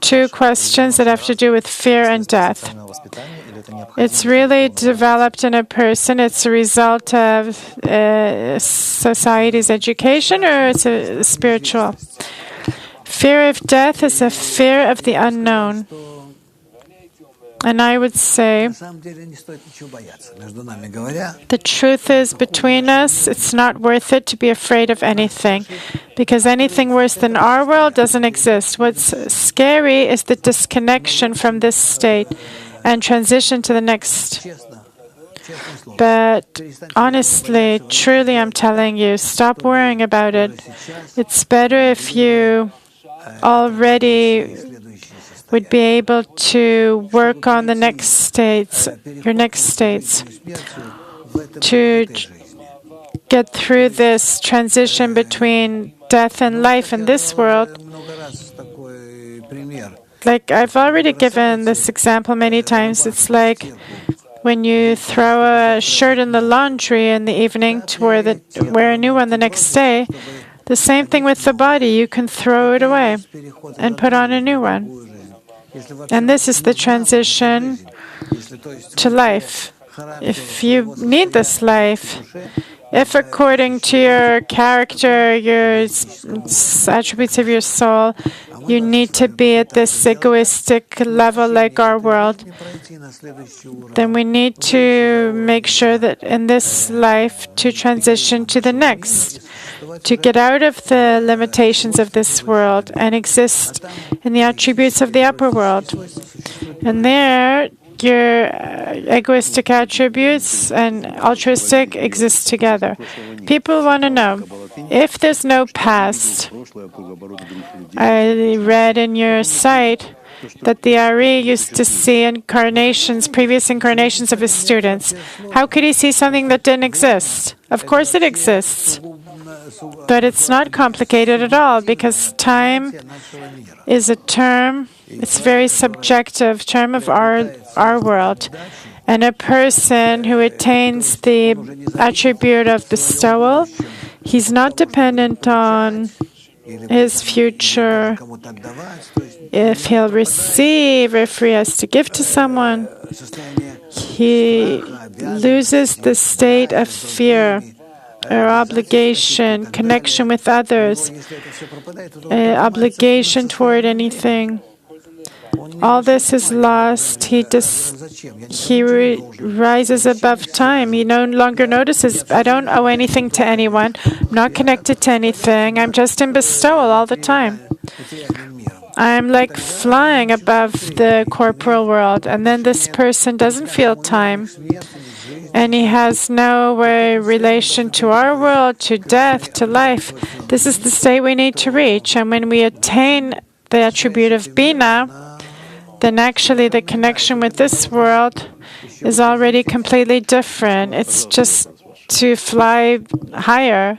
two questions that have to do with fear and death. It's really developed in a person. It's a result of society's education, or it's a spiritual. Fear of death is a fear of the unknown. And I would say the truth is, between us, it's not worth it to be afraid of anything, because anything worse than our world doesn't exist. What's scary is the disconnection from this state and transition to the next. But honestly, truly, I'm telling you, stop worrying about it. It's better if you already would be able to work on the next states, your next states, to get through this transition between death and life in this world. Like, I've already given this example many times. It's like when you throw a shirt in the laundry in the evening to wear a new one the next day. The same thing with the body. You can throw it away and put on a new one. And this is the transition to life. If you need this life, if according to your character, your attributes of your soul, you need to be at this egoistic level like our world, then we need to make sure that in this life to transition to the next, to get out of the limitations of this world and exist in the attributes of the upper world. And there, your egoistic attributes and altruistic exist together. People want to know, if there's no past, I read in your site that the Ari used to see incarnations, previous incarnations of his students. How could he see something that didn't exist? Of course it exists. But it's not complicated at all, because time is a term, it's a very subjective term of our world. And a person who attains the attribute of bestowal, he's not dependent on his future, if he'll receive, if he has to give to someone. He loses the state of fear, or obligation, connection with others, obligation toward anything. All this is lost. He rises above time. He no longer notices, I don't owe anything to anyone. I'm not connected to anything. I'm just in bestowal all the time. I'm like flying above the corporal world. And then this person doesn't feel time. And he has no relation to our world, to death, to life. This is the state we need to reach. And when we attain the attribute of Bina, then actually the connection with this world is already completely different. It's just to fly higher.